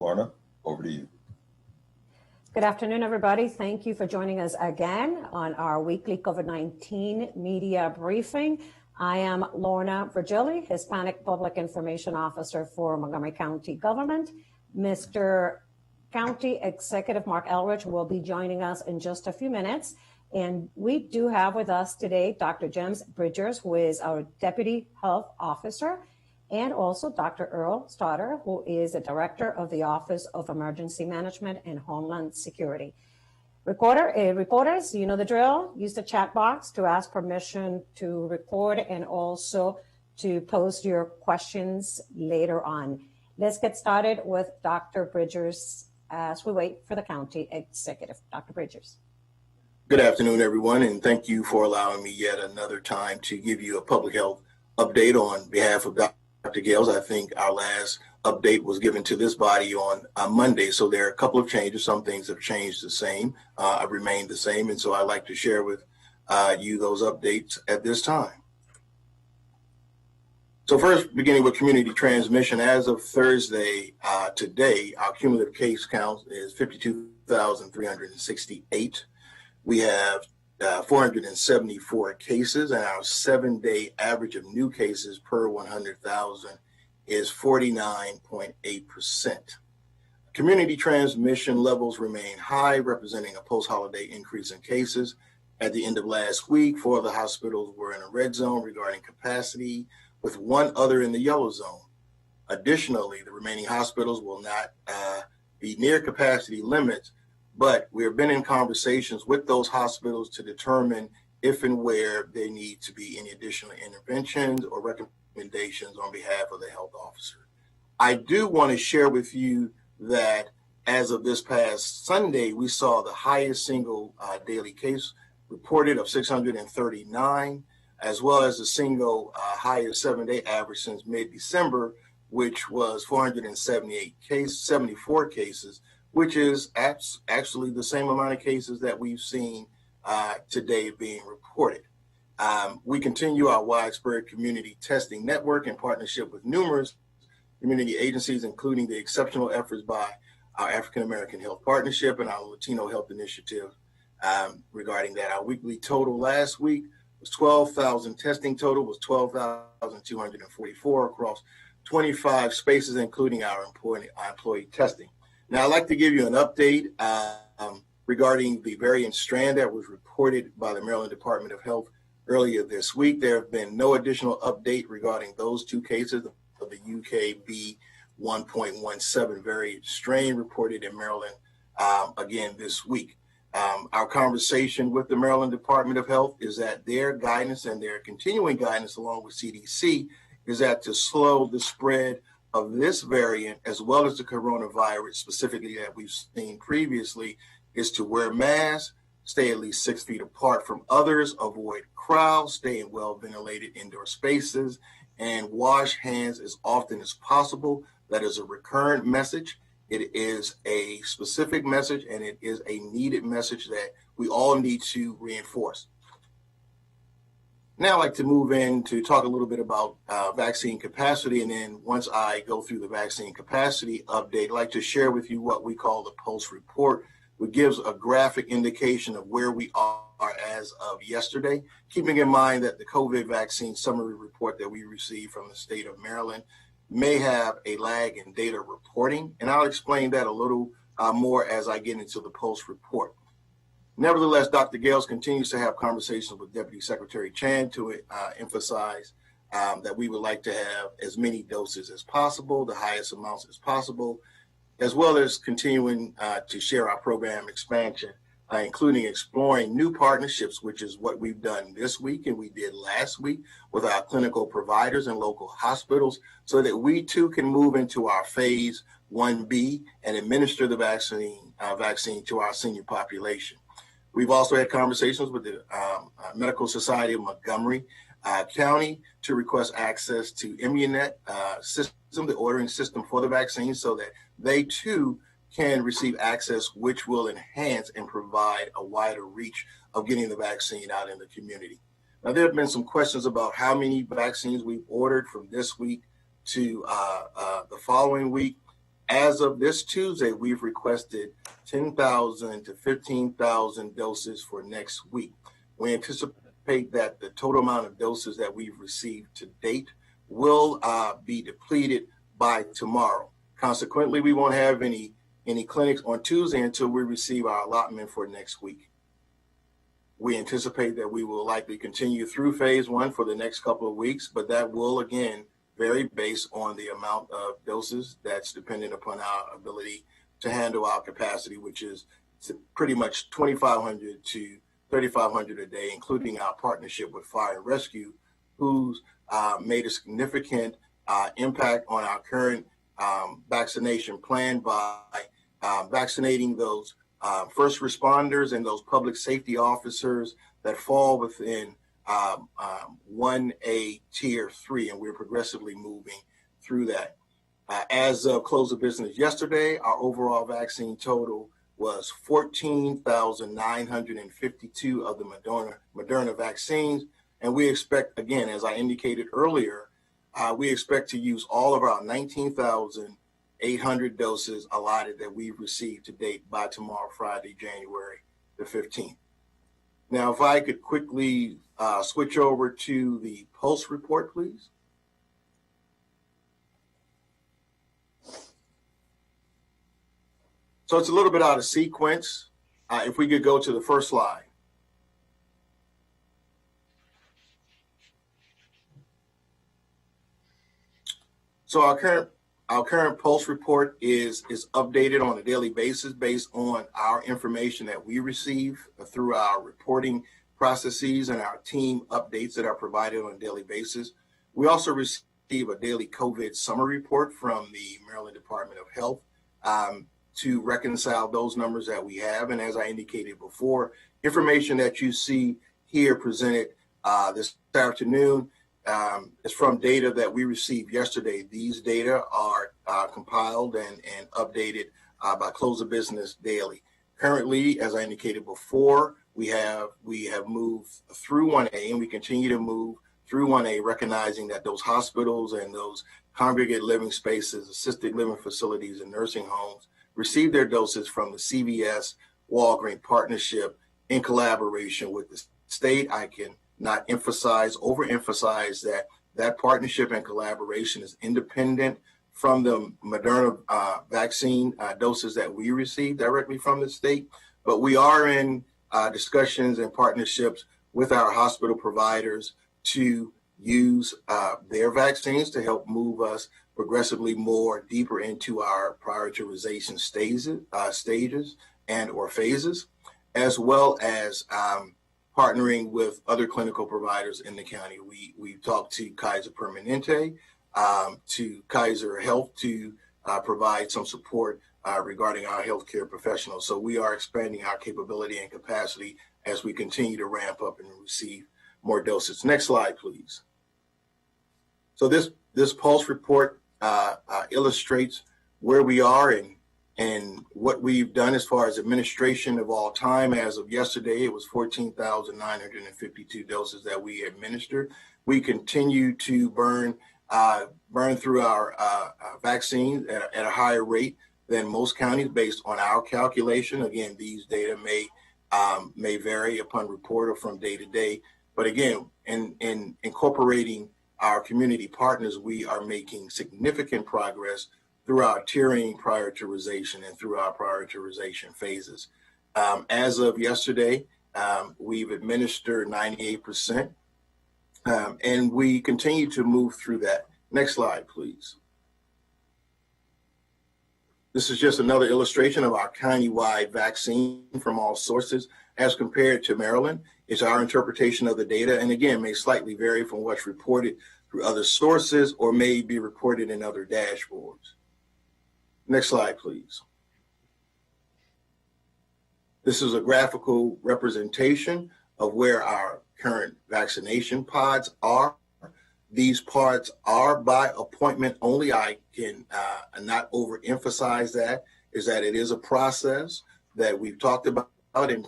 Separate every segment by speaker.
Speaker 1: Lorna, over to you.
Speaker 2: Good afternoon, everybody. Thank you for joining us again on our weekly COVID-19 media briefing. I am Lorna Virgili, Hispanic Public Information Officer for Montgomery County Government. Mr. County Executive Mark Elrich will be joining us in just a few minutes. And we do have with us today Dr. James Bridgers, who is our Deputy Health Officer, and also Dr. Earl Stoddard, who is the Director of the Office of Emergency Management and Homeland Security. Reporters, you know the drill. Use the chat box to ask permission to record and also to post your questions later on. Let's get started with Dr. Bridgers as we wait for the County Executive. Dr. Bridgers.
Speaker 3: Good afternoon, everyone, and thank you for allowing me yet another time to give you a public health update on behalf of Dr. Gales. I think our last update was given to this body on Monday, so there are a couple of changes. Some things have changed the same, have remained the same, and so I'd like to share with you those updates at this time. So first, beginning with community transmission, as of Thursday, today, our cumulative case count is 52,368. We have 474 cases, and our 7-day average of new cases per 100,000 is 49.8%. Community transmission levels remain high, representing a post-holiday increase in cases. At the end of last week, 4 of the hospitals were in a red zone regarding capacity, with 1 other in the yellow zone. Additionally, the remaining hospitals will not be near capacity limits, but we have been in conversations with those hospitals to determine if and where there need to be any additional interventions or recommendations on behalf of the health officer. I do want to share with you that as of this past Sunday, we saw the highest single daily case reported of 639, as well as the single highest 7-day average since mid-December, which was 74 cases, which is actually the same amount of cases that we've seen today being reported. We continue our widespread community testing network in partnership with numerous community agencies, including the exceptional efforts by our African American Health Partnership and our Latino Health Initiative regarding that. Our weekly total last week was 12,000. Testing total was 12,244 across 25 spaces, including our employee testing. Now, I'd like to give you an update regarding the variant strand that was reported by the Maryland Department of Health earlier this week. There have been no additional update regarding those 2 cases of the UKB 1.17 variant strain reported in Maryland again this week. Our conversation with the Maryland Department of Health is that their guidance and their continuing guidance along with CDC is that to slow the spread of this variant, as well as the coronavirus specifically that we've seen previously, is to wear masks, stay at least 6 feet apart from others, avoid crowds, stay in well-ventilated indoor spaces, and wash hands as often as possible. That is a recurrent message. It is a specific message, and it is a needed message that we all need to reinforce. Now I'd like to move in to talk a little bit about vaccine capacity, and then once I go through the vaccine capacity update, I'd like to share with you what we call the Pulse Report, which gives a graphic indication of where we are as of yesterday, keeping in mind that the COVID vaccine summary report that we received from the state of Maryland may have a lag in data reporting, and I'll explain that a little more as I get into the Pulse Report. Nevertheless, Dr. Gales continues to have conversations with Deputy Secretary Chan to emphasize that we would like to have as many doses as possible, the highest amounts as possible, as well as continuing to share our program expansion, including exploring new partnerships, which is what we've done this week and we did last week with our clinical providers and local hospitals, so that we too can move into our phase 1B and administer the vaccine to our senior population. We've also had conversations with the Medical Society of Montgomery County to request access to Immunet system, the ordering system for the vaccine, so that they too can receive access, which will enhance and provide a wider reach of getting the vaccine out in the community. Now, there have been some questions about how many vaccines we've ordered from this week to the following week. As of this Tuesday, we've requested 10,000 to 15,000 doses for next week. We anticipate that the total amount of doses that we've received to date will be depleted by tomorrow. Consequently, we won't have any clinics on Tuesday until we receive our allotment for next week. We anticipate that we will likely continue through phase one for the next couple of weeks, but that will again vary based on the amount of doses that's dependent upon our ability to handle our capacity, which is pretty much 2,500 to 3,500 a day, including our partnership with Fire and Rescue, who's made a significant impact on our current vaccination plan by vaccinating those first responders and those public safety officers that fall within 1A tier 3, and we're progressively moving through that. As of close of business yesterday, our overall vaccine total was 14,952 of the Moderna vaccines, and we expect, again, as I indicated earlier, we expect to use all of our 19,800 doses allotted that we've received to date by tomorrow, Friday, January the 15th. Now, if I could quickly switch over to the Pulse report, please. So it's a little bit out of sequence. If we could go to the first slide. So our current Pulse report is updated on a daily basis based on our information that we receive through our reporting processes and our team updates that are provided on a daily basis. We also receive a daily COVID summary report from the Maryland Department of Health to reconcile those numbers that we have. And as I indicated before, information that you see here presented this afternoon is from data that we received yesterday. These data are compiled and updated by close of business daily. Currently, as I indicated before, we have moved through 1A, and we continue to move through 1A, recognizing that those hospitals and those congregate living spaces, assisted living facilities, and nursing homes receive their doses from the CVS Walgreens partnership in collaboration with the state. I can not overemphasize that partnership and collaboration is independent from the Moderna vaccine doses that we receive directly from the state. But we are in discussions and partnerships with our hospital providers to use their vaccines to help move us progressively more deeper into our prioritization stages and or phases, as well as partnering with other clinical providers in the county. We talked to Kaiser Permanente, to Kaiser Health to provide some support regarding our healthcare professionals. So we are expanding our capability and capacity as we continue to ramp up and receive more doses. Next slide, please. So this Pulse report illustrates where we are and what we've done as far as administration of all time. As of yesterday, it was 14,952 doses that we administered. We continue to burn through our vaccine at a higher rate than most counties based on our calculation. Again, these data may vary upon report or from day to day. But again, in incorporating our community partners, we are making significant progress through our tiering prioritization and through our prioritization phases. As of yesterday, we've administered 98%, and we continue to move through that. Next slide, please. This is just another illustration of our county-wide vaccine from all sources as compared to Maryland. It's our interpretation of the data, and again, may slightly vary from what's reported through other sources or may be reported in other dashboards. Next slide, please. This is a graphical representation of where our current vaccination pods are. These pods are by appointment only. I can not overemphasize that, is that it is a process that we've talked about and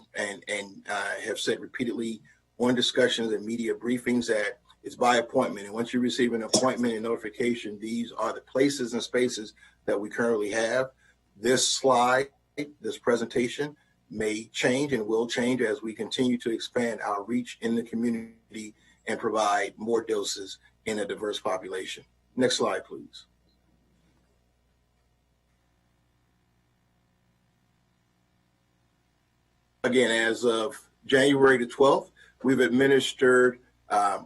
Speaker 3: have said repeatedly on discussions and media briefings that It's by appointment. And once you receive an appointment and notification, these are the places and spaces that we currently have. This slide, this presentation may change and will change as we continue to expand our reach in the community and provide more doses in a diverse population. Next slide, please. Again, as of January the 12th, we've administered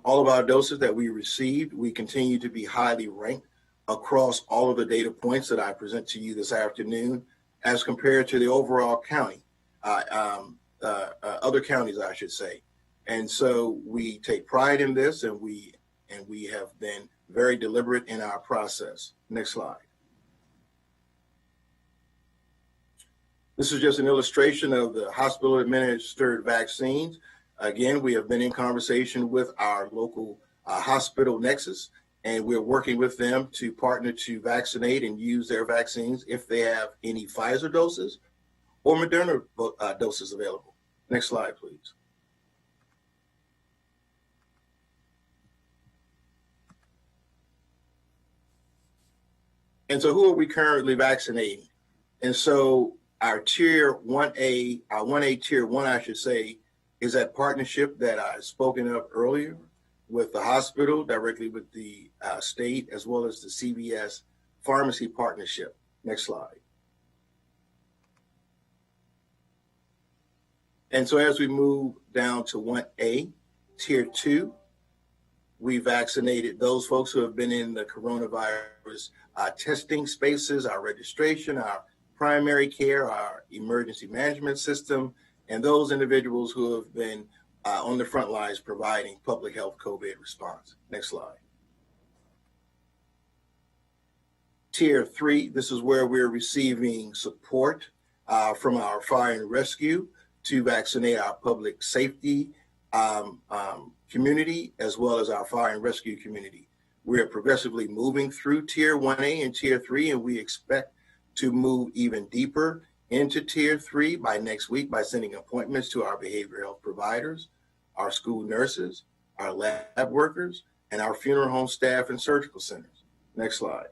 Speaker 3: all of our doses that we received. We continue to be highly ranked across all of the data points that I present to you this afternoon as compared to the overall county, other counties, I should say. And so we take pride in this, and we have been very deliberate in our process. Next slide. This is just an illustration of the hospital-administered vaccines. Again, we have been in conversation with our local hospital nexus, and we're working with them to partner to vaccinate and use their vaccines if they have any Pfizer doses or Moderna doses available. Next slide, please. And so who are we currently vaccinating? And so our tier 1A, our 1A tier 1, I should say, is that partnership that I've spoken of earlier with the hospital, directly with the state, as well as the CVS pharmacy partnership. Next slide. And so as we move down to 1A, tier 2, we vaccinated those folks who have been in the coronavirus testing spaces, our registration, our primary care, our emergency management system, and those individuals who have been on the front lines providing public health COVID response. Next slide. Tier 3, this is where we're receiving support from our fire and rescue to vaccinate our public safety community, as well as our fire and rescue community. We are progressively moving through tier 1A and tier 3, and we expect to move even deeper into tier 3 by next week by sending appointments to our behavioral health providers, our school nurses, our lab workers, and our funeral home staff and surgical centers. Next slide.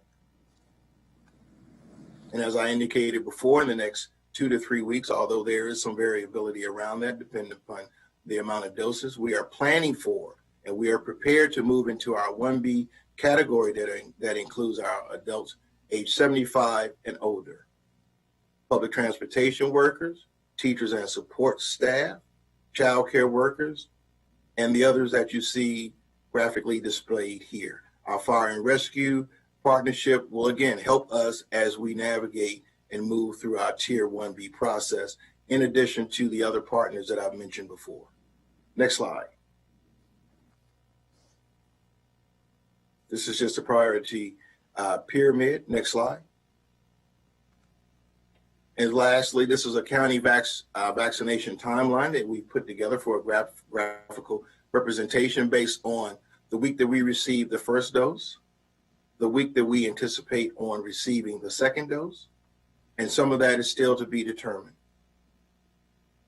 Speaker 3: And as I indicated before, in the next 2 to 3 weeks, although there is some variability around that depending upon the amount of doses, we are planning for and we are prepared to move into our 1B category that includes our adults age 75 and older, public transportation workers, teachers and support staff, child care workers, and the others that you see graphically displayed here. Our fire and rescue partnership will again help us as we navigate and move through our tier 1B process, in addition to the other partners that I've mentioned before. Next slide. This is just a priority pyramid. Next slide. And lastly, this is a county vaccination timeline that we put together for a graphical representation based on the week that we received the first dose, the week that we anticipate on receiving the second dose, and some of that is still to be determined.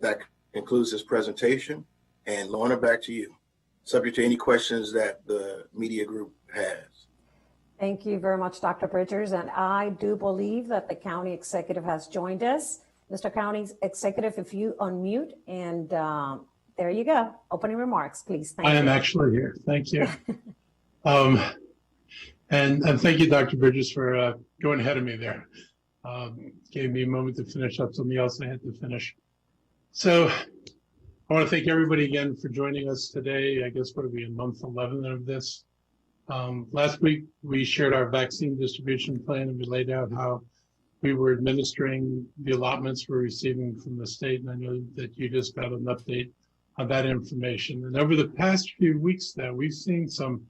Speaker 3: That concludes this presentation. And Lorna, back to you, subject to any questions that the media group has.
Speaker 2: Thank you very much, Dr. Bridgers. And I do believe that the county executive has joined us. Mr. County Executive, if you unmute, and there you go. Opening remarks, please. Thank you.
Speaker 1: I am actually here. Thank you. And thank you, Dr. Bridges, for going ahead of me there. Gave me a moment to finish up something else I had to finish. So I want to thank everybody again for joining us today. I guess what are we in month 11 of this? Last week, we shared our vaccine distribution plan, and we laid out how we were administering the allotments we're receiving from the state. And I know that you just got an update on that information. And over the past few weeks now, we've seen some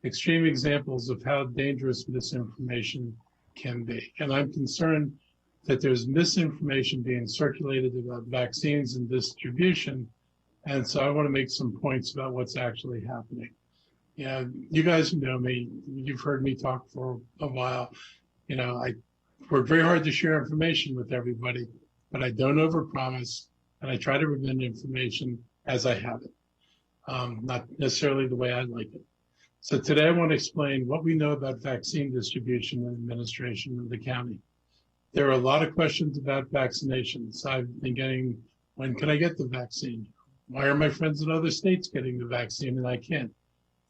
Speaker 1: extreme examples of how dangerous misinformation can be. And I'm concerned that there's misinformation being circulated about vaccines and distribution. And so I want to make some points about what's actually happening. Yeah, you guys know me. You've heard me talk for a while. You know, I work very hard to share information with everybody, but I don't overpromise, and I try to present information as I have it, not necessarily the way I like it. So today I want to explain what we know about vaccine distribution and administration in the county. There are a lot of questions about vaccinations. I've been getting, when can I get the vaccine? Why are my friends in other states getting the vaccine and I can't?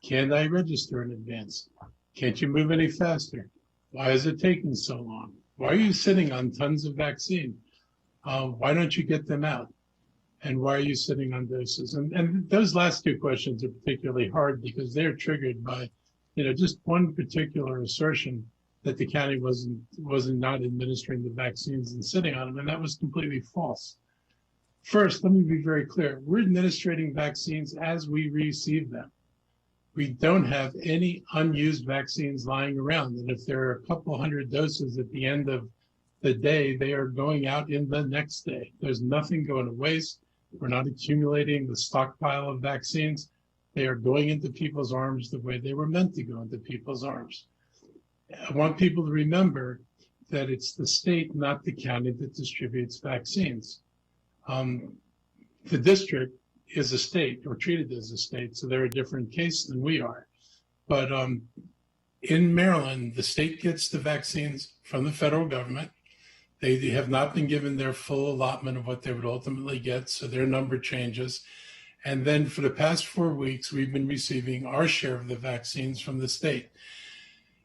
Speaker 1: Can I register in advance? Can't you move any faster? Why is it taking so long? Why are you sitting on tons of vaccine? Why don't you get them out? And why are you sitting on doses? And those last two questions are particularly hard because they're triggered by, just one particular assertion that the county wasn't not administering the vaccines and sitting on them, and that was completely false. First, let me be very clear. We're administering vaccines as we receive them. We don't have any unused vaccines lying around, and if there are a couple hundred doses at the end of the day, they are going out in the next day. There's nothing going to waste. We're not accumulating the stockpile of vaccines. They are going into people's arms the way they were meant to go into people's arms. I want people to remember that it's the state, not the county, that distributes vaccines. The district is a state, or treated as a state, so they're a different case than we are. But in Maryland, the state gets the vaccines from the federal government. They have not been given their full allotment of what they would ultimately get, so their number changes. And then for the past 4 weeks, we've been receiving our share of the vaccines from the state.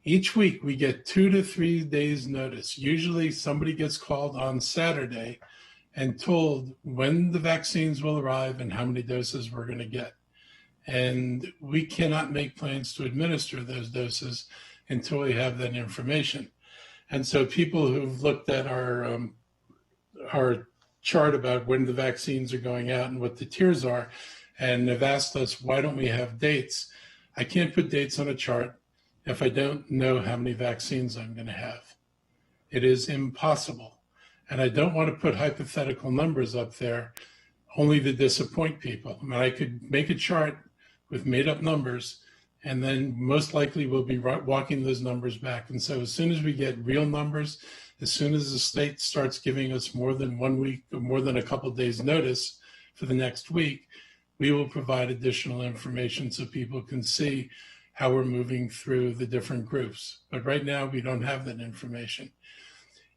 Speaker 1: Each week, we get 2 to 3 days notice. Usually somebody gets called on Saturday and told when the vaccines will arrive and how many doses we're going to get. And we cannot make plans to administer those doses until we have that information. And so people who've looked at our chart about when the vaccines are going out and what the tiers are, and have asked us, why don't we have dates? I can't put dates on a chart if I don't know how many vaccines I'm going to have. It is impossible. And I don't want to put hypothetical numbers up there only to disappoint people. I mean, I could make a chart with made up numbers, and then most likely we'll be walking those numbers back. And so as soon as we get real numbers, as soon as the state starts giving us more than 1 week or more than a couple of days notice for the next week, we will provide additional information so people can see how we're moving through the different groups. But right now we don't have that information.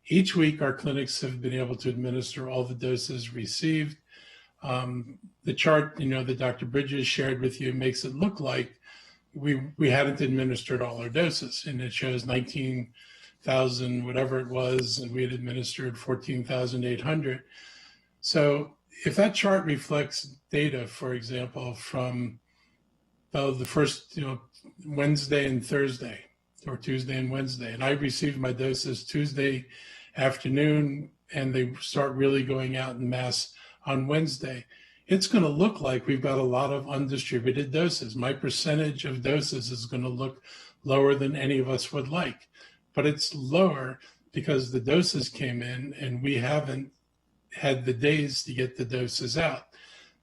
Speaker 1: Each week our clinics have been able to administer all the doses received. The chart, that Dr. Bridges shared with you makes it look like we hadn't administered all our doses, and it shows 19,000, whatever it was, and we had administered 14,800. So if that chart reflects data, for example, from the first, Wednesday and Thursday, or Tuesday and Wednesday, and I received my doses Tuesday afternoon, and they start really going out en masse on Wednesday, it's going to look like we've got a lot of undistributed doses. My percentage of doses is going to look lower than any of us would like, but it's lower because the doses came in and we haven't had the days to get the doses out.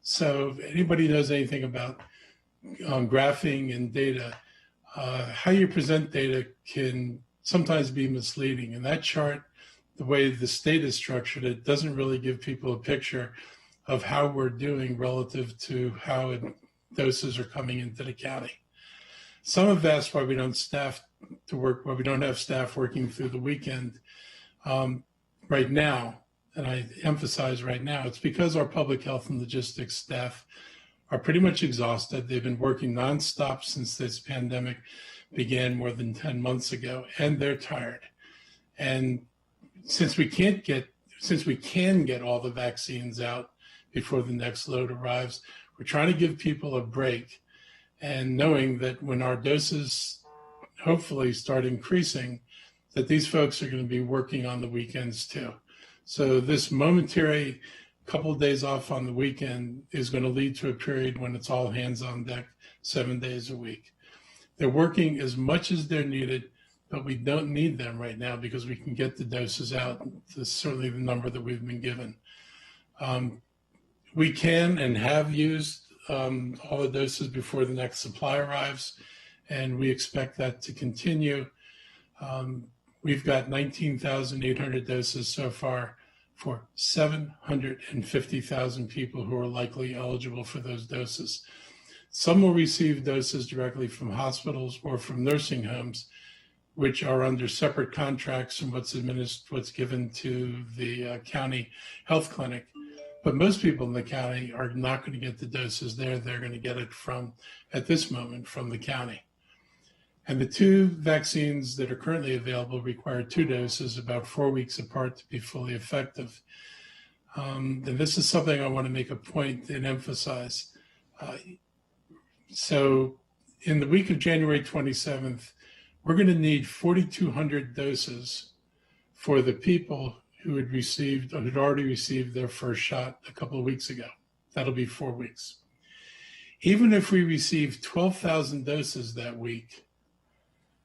Speaker 1: So if anybody knows anything about graphing and data, how you present data can sometimes be misleading. And that chart, the way the state is structured, it doesn't really give people a picture of how we're doing relative to how doses are coming into the county. Some have asked why we don't have staff working through the weekend right now, and I emphasize right now, it's because our public health and logistics staff are pretty much exhausted. They've been working nonstop since this pandemic began more than 10 months ago, and they're tired. And since we can get all the vaccines out before the next load arrives, we're trying to give people a break, and knowing that when our doses hopefully start increasing, that these folks are going to be working on the weekends too. So this momentary couple of days off on the weekend is going to lead to a period when it's all hands on deck 7 days a week. They're working as much as they're needed, but we don't need them right now because we can get the doses out. That's certainly the number that we've been given. We can and have used all the doses before the next supply arrives, and we expect that to continue. We've got 19,800 doses so far for 750,000 people who are likely eligible for those doses. Some will receive doses directly from hospitals or from nursing homes, which are under separate contracts from what's given to the county health clinic. But most people in the county are not going to get the doses there. They're going to get it at this moment, from the county. And the two vaccines that are currently available require 2 doses about 4 weeks apart to be fully effective. And this is something I want to make a point and emphasize. So in the week of January 27th, we're going to need 4,200 doses for the people who had already received their first shot a couple of weeks ago. That'll be 4 weeks. Even if we receive 12,000 doses that week,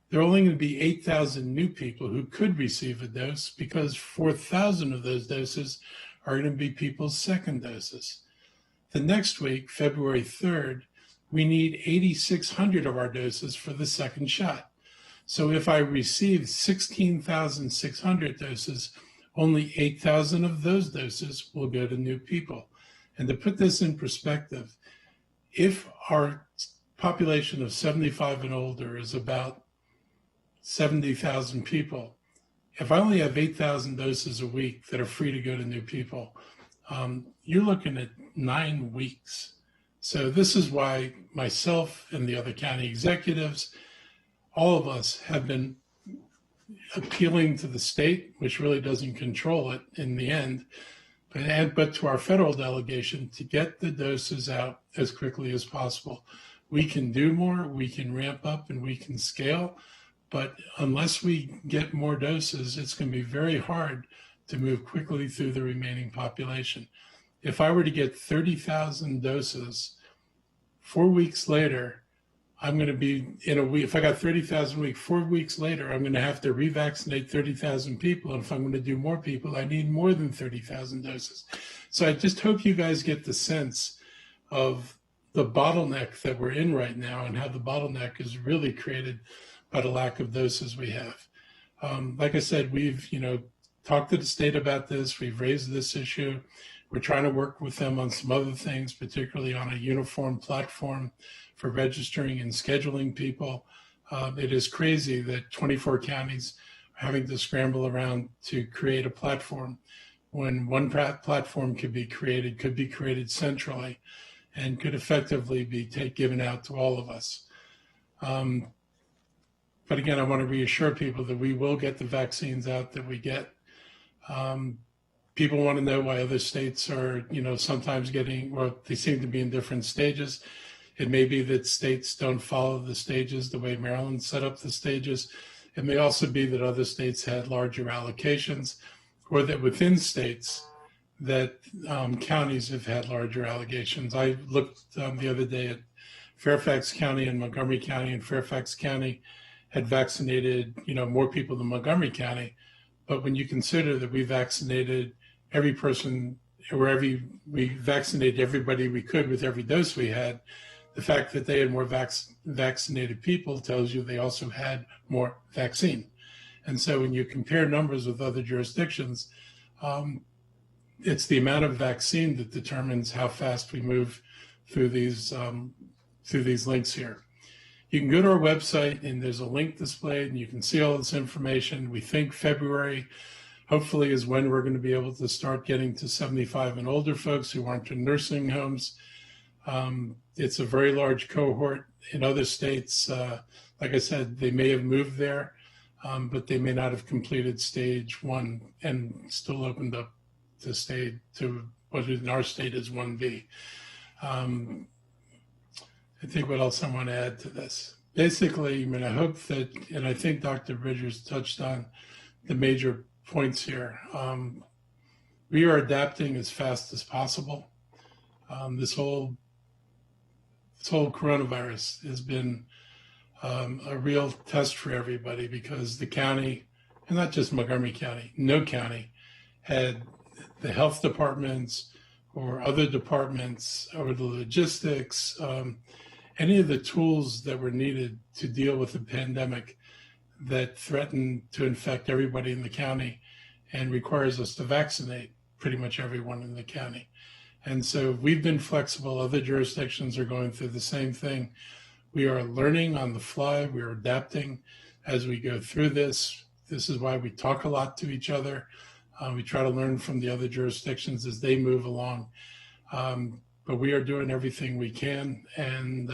Speaker 1: there are only going to be 8,000 new people who could receive a dose, because 4,000 of those doses are going to be people's second doses. The next week, February 3rd, we need 8,600 of our doses for the second shot. So if I receive 16,600 doses, only 8,000 of those doses will go to new people. And to put this in perspective, if our population of 75 and older is about 70,000 people, if I only have 8,000 doses a week that are free to go to new people, you're looking at 9 weeks. So this is why myself and the other county executives, all of us, have been appealing to the state, which really doesn't control it in the end, but to our federal delegation to get the doses out as quickly as possible. We can do more, we can ramp up, and we can scale, but unless we get more doses, it's going to be very hard to move quickly through the remaining population. If I were to get 30,000 doses, 4 weeks later, I'm going to be in a week. If I got 30,000 a week, 4 weeks later, I'm going to have to revaccinate 30,000 people. And if I'm going to do more people, I need more than 30,000 doses. So I just hope you guys get the sense of the bottleneck that we're in right now, and how the bottleneck is really created by the lack of doses we have. Like I said, we've talked to the state about this. We've raised this issue. We're trying to work with them on some other things, particularly on a uniform platform for registering and scheduling people. It is crazy that 24 counties are having to scramble around to create a platform, when one platform could be created centrally and could effectively be given out to all of us. But again, I want to reassure people that we will get the vaccines out that we get. People want to know why other states are, sometimes they seem to be in different stages. It may be that states don't follow the stages the way Maryland set up the stages. It may also be that other states had larger allocations, or that within states that counties have had larger allocations. I looked the other day at Fairfax County and Montgomery County, and Fairfax County had vaccinated, more people than Montgomery County. But when you consider that we vaccinated every person, we vaccinated everybody we could with every dose we had, the fact that they had more vaccinated people tells you they also had more vaccine. And so when you compare numbers with other jurisdictions, it's the amount of vaccine that determines how fast we move through these links here. You can go to our website, and there's a link displayed, and you can see all this information. We think February, hopefully, is when we're going to be able to start getting to 75 and older folks who aren't in nursing homes. It's a very large cohort in other states. Like I said, they may have moved there, but they may not have completed stage 1 and still opened up to what in our state is 1B. I think what else I want to add to this. Basically, I hope that, and I think Dr. Bridgers touched on the major points here. We are adapting as fast as possible. This whole coronavirus has been a real test for everybody, because the county, and not just Montgomery County, no county had the health departments or other departments or the logistics, any of the tools that were needed to deal with the pandemic that threatened to infect everybody in the county and requires us to vaccinate pretty much everyone in the county. And so we've been flexible. Other jurisdictions are going through the same thing. We are learning on the fly. We are adapting as we go through this. This is why we talk a lot to each other. We try to learn from the other jurisdictions as they move along. But we are doing everything we can. And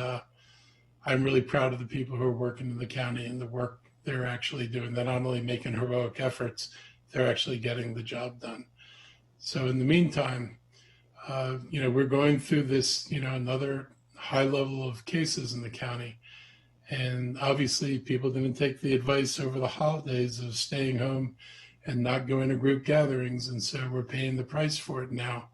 Speaker 1: I'm really proud of the people who are working in the county and the work they're actually doing. They're not only making heroic efforts, they're actually getting the job done. So in the meantime, we're going through this, another high level of cases in the county. And obviously people didn't take the advice over the holidays of staying home and not going to group gatherings. And so we're paying the price for it now.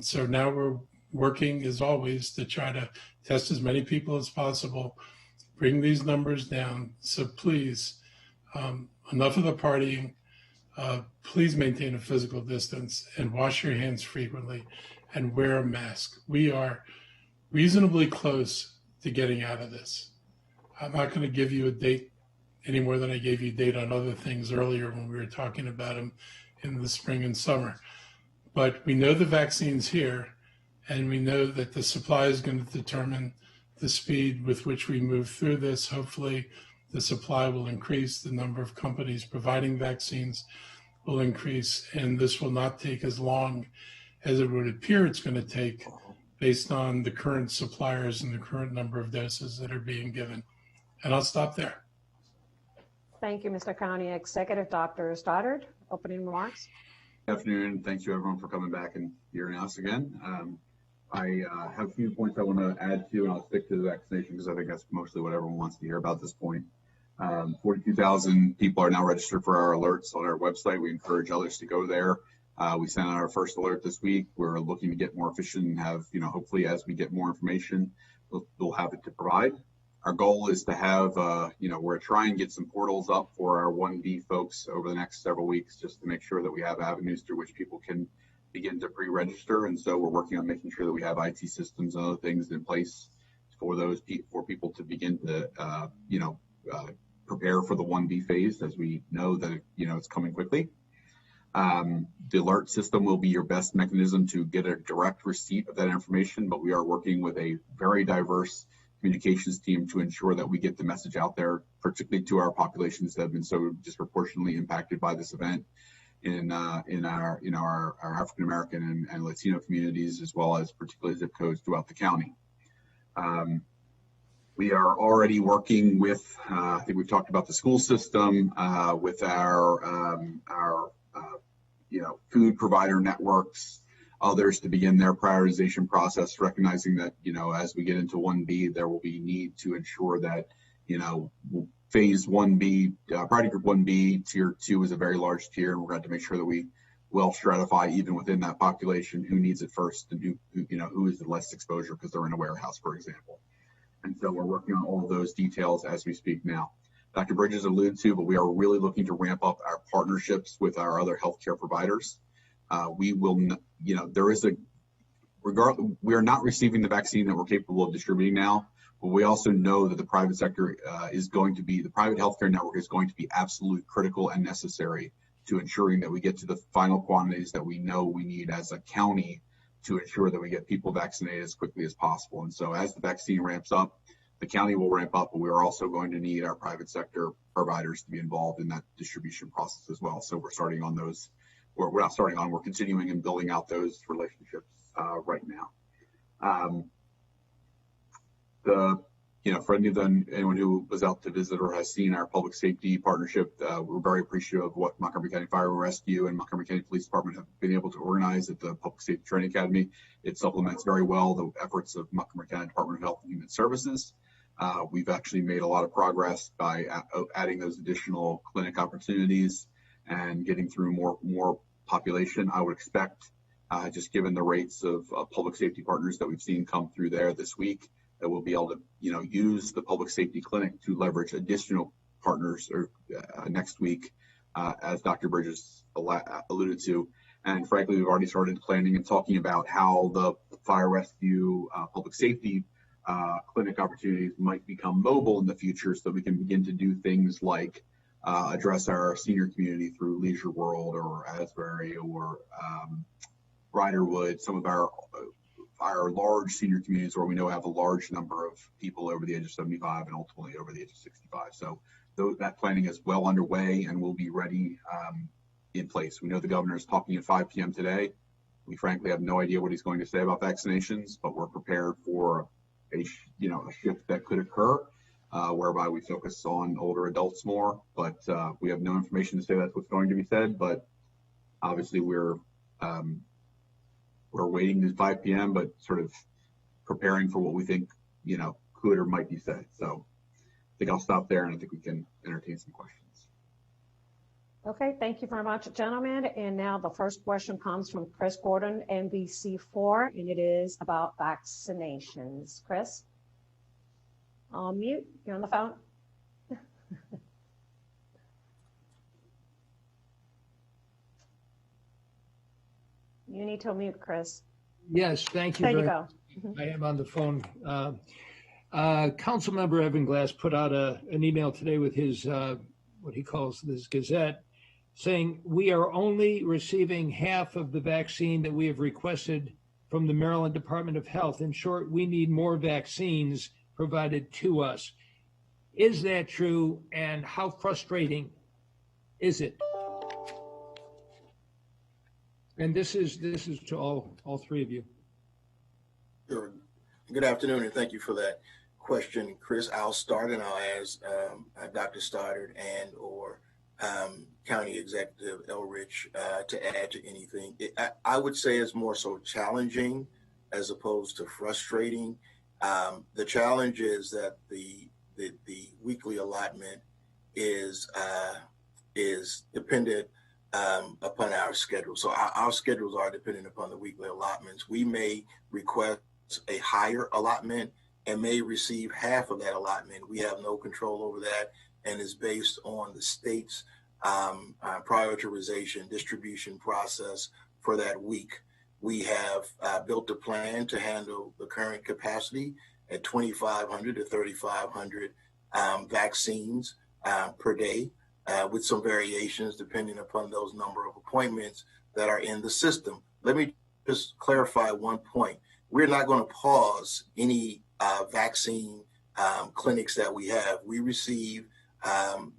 Speaker 1: So now we're working as always to try to test as many people as possible, bring these numbers down. So please, enough of the partying. Please maintain a physical distance and wash your hands frequently and wear a mask. We are reasonably close to getting out of this. I'm not going to give you a date any more than I gave you a date on other things earlier when we were talking about them in the spring and summer. But we know the vaccine's here, and we know that the supply is going to determine the speed with which we move through this. Hopefully, the supply will increase, the number of companies providing vaccines will increase, and this will not take as long as it would appear it's going to take based on the current suppliers and the current number of doses that are being given. And I'll stop there.
Speaker 2: Thank you, Mr. County Executive. Dr. Stoddard, opening remarks.
Speaker 4: Good afternoon. Thanks to everyone for coming back and hearing us again. I have a few points I want to add to, and I'll stick to the vaccination because I think that's mostly what everyone wants to hear about this point. 42,000 people are now registered for our alerts on our website. We encourage others to go there. We sent out our first alert this week. We're looking to get more efficient and have, hopefully as we get more information, we'll have it to provide. Our goal is to have, we're trying to get some portals up for our 1B folks over the next several weeks, just to make sure that we have avenues through which people can begin to pre-register. And so we're working on making sure that we have IT systems and other things in place for people to begin to, prepare for the 1B phase, as we know that, it's coming quickly. The alert system will be your best mechanism to get a direct receipt of that information, but we are working with a very diverse communications team to ensure that we get the message out there, particularly to our populations that have been so disproportionately impacted by this event in our African American and Latino communities, as well as particularly zip codes throughout the county. We are already working with, I think we've talked about the school system, with our food provider networks, others to begin their prioritization process, recognizing that, as we get into 1B, there will be need to ensure that, phase 1B, priority group 1B, tier 2 is a very large tier, and we're going to make sure that we well stratify even within that population who needs it first and who is the less exposure because they're in a warehouse, for example. And so we're working on all of those details as we speak now. Dr. Bridges alluded to, but we are really looking to ramp up our partnerships with our other healthcare providers. We will, we are not receiving the vaccine that we're capable of distributing now, but we also know that the private sector the private healthcare network is going to be absolutely critical and necessary to ensuring that we get to the final quantities that we know we need as a county to ensure that we get people vaccinated as quickly as possible. And so as the vaccine ramps up, the county will ramp up, but we are also going to need our private sector providers to be involved in that distribution process as well. So we're starting on those, or we're not starting on, we're continuing and building out those relationships right now. For anyone who was out to visit or has seen our public safety partnership, we're very appreciative of what Montgomery County Fire and Rescue and Montgomery County Police Department have been able to organize at the Public Safety Training Academy. It supplements very well the efforts of Montgomery County Department of Health and Human Services. We've actually made a lot of progress by adding those additional clinic opportunities and getting through more population. I would expect, just given the rates of public safety partners that we've seen come through there this week, that we'll be able to, use the public safety clinic to leverage additional partners next week, as Dr. Bridges alluded to. And frankly, we've already started planning and talking about how the fire rescue public safety clinic opportunities might become mobile in the future, so that we can begin to do things like address our senior community through Leisure World or Asbury or Riderwood, some of our large senior communities where we know have a large number of people over the age of 75 and ultimately over the age of 65. So that planning is well underway and will be ready in place. We know the governor is talking at 5 p.m. today. We frankly have no idea what he's going to say about vaccinations, but we're prepared for a shift that could occur, whereby we focus on older adults more. But we have no information to say that's what's going to be said. But obviously, we're waiting to 5 p.m., but sort of preparing for what we think could or might be said. So I think I'll stop there, and I think we can entertain some questions.
Speaker 2: Okay, thank you very much, gentlemen. And now the first question comes from Chris Gordon, NBC4, and it is about vaccinations. Chris, on mute. You're on the phone. You need to mute, Chris.
Speaker 5: Yes, thank you.
Speaker 2: There you
Speaker 5: very
Speaker 2: go.
Speaker 5: much. I am on the phone. Councilmember Evan Glass put out an email today with his what he calls this Gazette, saying we are only receiving half of the vaccine that we have requested from the Maryland Department of Health. In short, we need more vaccines provided to us. Is that true, and how frustrating is it? And this is to all three of you.
Speaker 3: Sure. Good afternoon, and thank you for that question, Chris. I'll start, and I'll ask Dr. Stoddard and or County Executive Elrich to add to anything. I would say it's more so challenging as opposed to frustrating. The challenge is that the weekly allotment is dependent upon our schedule. So our schedules are dependent upon the weekly allotments. We may request a higher allotment and may receive half of that allotment. We have no control over that, and is based on the state's prioritization distribution process for that week. We have built a plan to handle the current capacity at 2,500 to 3,500 vaccines per day, with some variations depending upon those number of appointments that are in the system. Let me just clarify one point. We're not going to pause any vaccine clinics that we have. We receive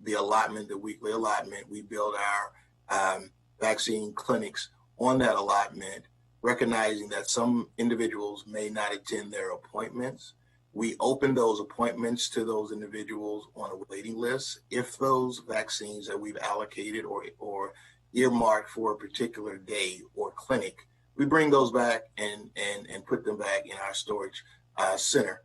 Speaker 3: the allotment, the weekly allotment. We build our vaccine clinics on that allotment, recognizing that some individuals may not attend their appointments. We open those appointments to those individuals on a waiting list. If those vaccines that we've allocated or earmarked for a particular day or clinic, we bring those back and put them back in our storage center.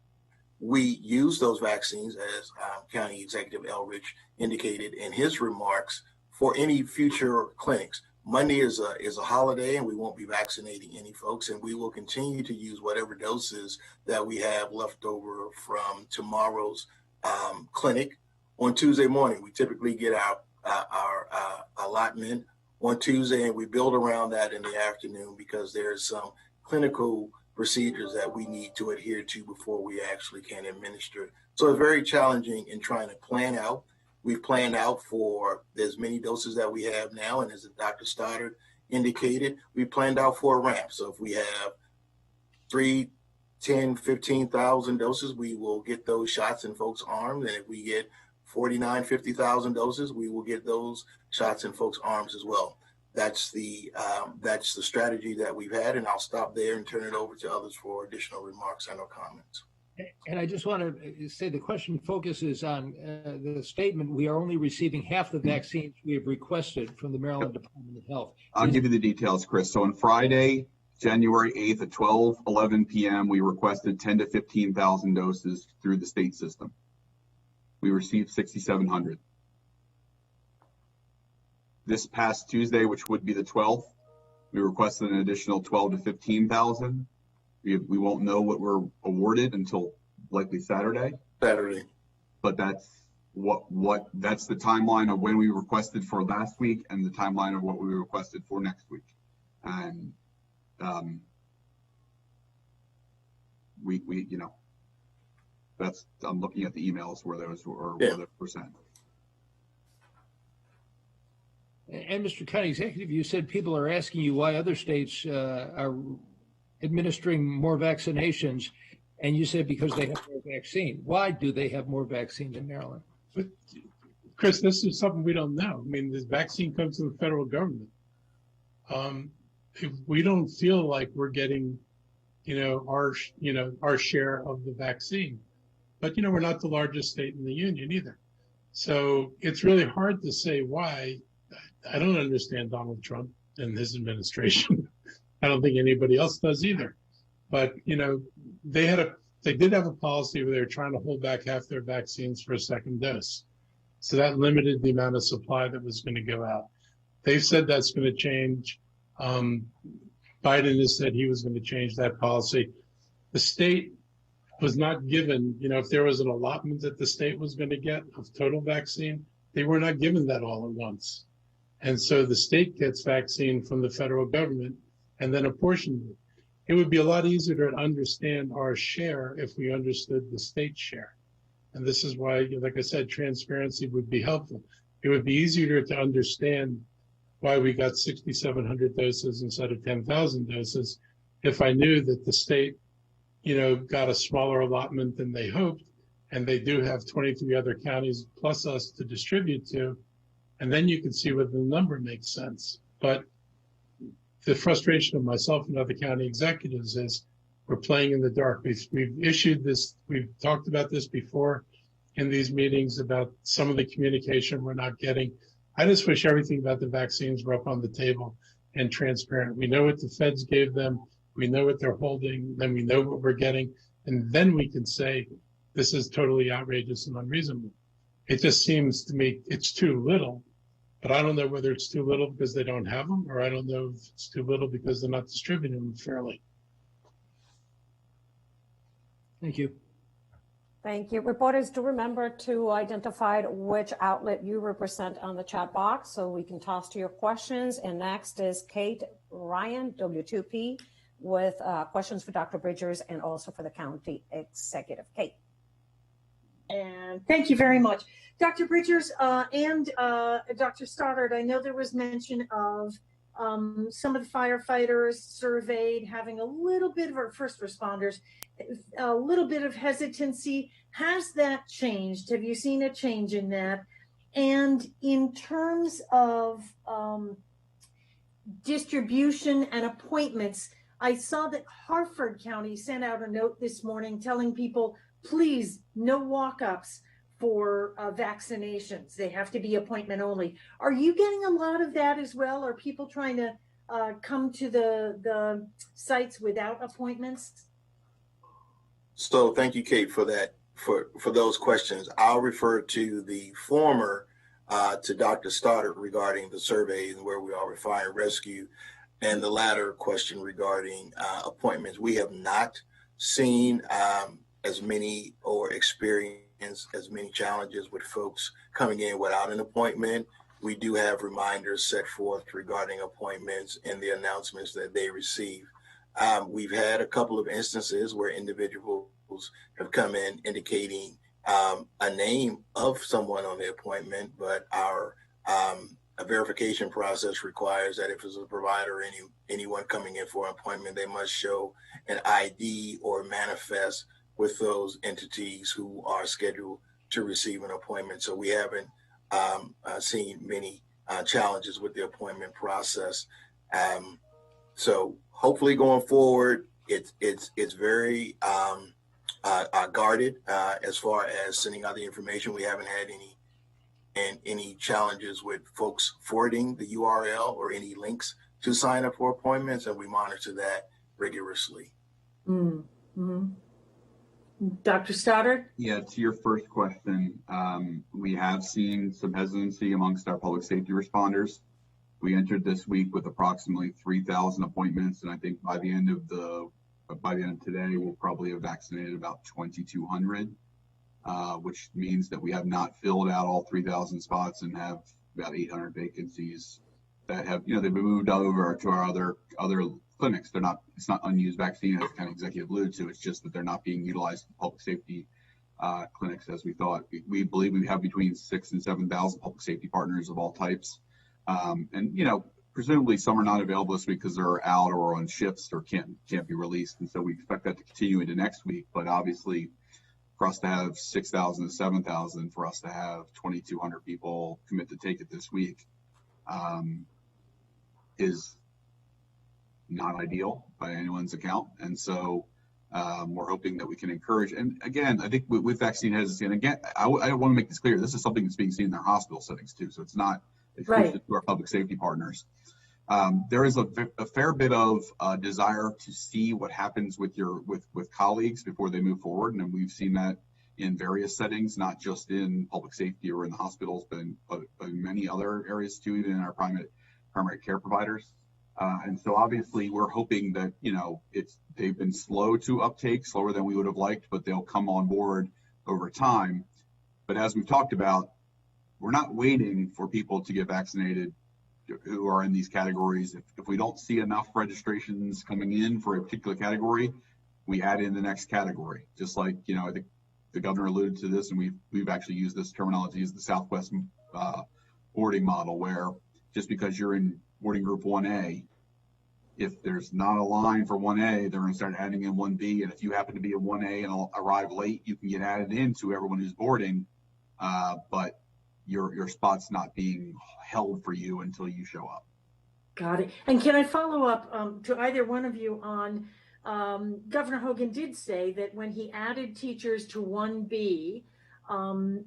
Speaker 3: We use those vaccines, as County Executive Elrich indicated in his remarks, for any future clinics. Monday is a holiday, and we won't be vaccinating any folks, and we will continue to use whatever doses that we have left over from tomorrow's clinic on Tuesday morning. We typically get our allotment on Tuesday, and we build around that in the afternoon because there's some clinical procedures that we need to adhere to before we actually can administer. So it's very challenging in trying to plan out. We've planned out for as many doses that we have now, and as Dr. Stoddard indicated, we planned out for a ramp. So if we have 3, 10, 15,000 doses, we will get those shots in folks' arms. And if we get 49, 50,000 doses, we will get those shots in folks' arms as well. That's the strategy that we've had, and I'll stop there and turn it over to others for additional remarks and or comments.
Speaker 5: And I just want to say the question focuses on the statement, we are only receiving half the vaccines we have requested from the Maryland Department of Health.
Speaker 4: I'll give you the details, Chris. So on Friday, January 8th at 12:11 p.m., we requested 10 to 15,000 doses through the state system. We received 6,700. This past Tuesday, which would be the 12th, we requested an additional 12 to 15,000. We won't know what we're awarded until likely Saturday. But that's that's the timeline of when we requested for last week and the timeline of what we requested for next week. And we that's, I'm looking at the emails where those were, where those were sent.
Speaker 5: And Mr. County Executive, you said people are asking you why other states are administering more vaccinations, and you said because they have more vaccine. Why do they have more vaccine than Maryland?
Speaker 1: But Chris, this is something we don't know. I mean, this vaccine comes from the federal government. If we don't feel like we're getting, our share of the vaccine, but we're not the largest state in the union either. So it's really hard to say why. I don't understand Donald Trump and his administration. I don't think anybody else does either. But they did have a policy where they were trying to hold back half their vaccines for a second dose. So that limited the amount of supply that was going to go out. They've said that's going to change. Biden has said he was going to change that policy. The state was not given, if there was an allotment that the state was going to get of total vaccine, they were not given that all at once. And so the state gets vaccine from the federal government and then apportions it. It would be a lot easier to understand our share if we understood the state share. And this is why, like I said, transparency would be helpful. It would be easier to understand why we got 6,700 doses instead of 10,000 doses if I knew that the state, got a smaller allotment than they hoped, and they do have 23 other counties plus us to distribute to, and then you can see whether the number makes sense. But the frustration of myself and other county executives is we're playing in the dark. We've issued this, we've talked about this before in these meetings about some of the communication we're not getting. I just wish everything about the vaccines were up on the table and transparent. We know what the feds gave them. We know what they're holding. Then we know what we're getting. And then we can say, this is totally outrageous and unreasonable. It just seems to me it's too little, but I don't know whether it's too little because they don't have them, or I don't know if it's too little because they're not distributing them fairly.
Speaker 5: Thank you.
Speaker 2: Thank you. Reporters, do remember to identify which outlet you represent on the chat box so we can toss to your questions. And next is Kate Ryan, W2P, with questions for Dr. Bridgers and also for the county executive. Kate.
Speaker 6: And thank you very much. Dr. Bridgers and Dr. Stoddard, I know there was mention of some of the firefighters surveyed having a little bit of, or first responders, a little bit of hesitancy. Has that changed? Have you seen a change in that? And in terms of distribution and appointments, I saw that Harford County sent out a note this morning telling people, please, no walk-ups for vaccinations. They have to be appointment only. Are you getting a lot of that as well? Are people trying to come to the sites without appointments?
Speaker 3: So thank you, Kate, for that, for those questions. I'll refer to the former to Dr. Stoddard regarding the survey and where we are with fire and rescue, and the latter question regarding appointments. We have not seen as many or experienced as many challenges with folks coming in without an appointment. We do have reminders set forth regarding appointments and the announcements that they receive. We've had a couple of instances where individuals have come in indicating a name of someone on the appointment, but our a verification process requires that if it's a provider or anyone coming in for an appointment, they must show an ID or manifest with those entities who are scheduled to receive an appointment. So we haven't seen many challenges with the appointment process. So hopefully going forward, it's very guarded as far as sending out the information. We haven't had any challenges with folks forwarding the URL or any links to sign up for appointments, and we monitor that rigorously.
Speaker 6: Mm-hmm. Dr. Stoddard?
Speaker 4: Yeah, to your first question, we have seen some hesitancy amongst our public safety responders. We entered this week with approximately 3,000 appointments, and I think by the end of today, we'll probably have vaccinated about 2,200, which means that we have not filled out all 3,000 spots and have about 800 vacancies that have, they've been moved over to our other clinics. It's not unused vaccine, as kind of executive alluded to. It's just that they're not being utilized in public safety clinics as we thought. We believe we have between 6,000 and 7,000 public safety partners of all types. And, presumably some are not available this week because they're out or on shifts or can't be released. And so we expect that to continue into next week. But obviously, for us to have 6,000 to 7,000, for us to have 2,200 people commit to take it this week is not ideal by anyone's account. And so we're hoping that we can encourage. And again, I think with vaccine hesitancy, and again, I want to make this clear, this is something that's being seen in our hospital settings too. So it's not exclusive to our public safety partners. There is a fair bit of desire to see what happens with colleagues before they move forward, and we've seen that in various settings, not just in public safety or in the hospitals, but in many other areas too, even in our primary care providers. And so obviously we're hoping that they've been slow to uptake, slower than we would have liked, but they'll come on board over time. But as we've talked about, we're not waiting for people to get vaccinated who are in these categories. If we don't see enough registrations coming in for a particular category, we add in the next category. Just like, I think the governor alluded to this, and we've actually used this terminology as the Southwest boarding model, where just because you're in boarding group 1A, if there's not a line for 1A, they're going to start adding in 1B. And if you happen to be in 1A and arrive late, you can get added into everyone who's boarding, but your spot's not being held for you until you show up.
Speaker 6: Got it. And can I follow up to either one of you on Governor Hogan did say that when he added teachers to 1B,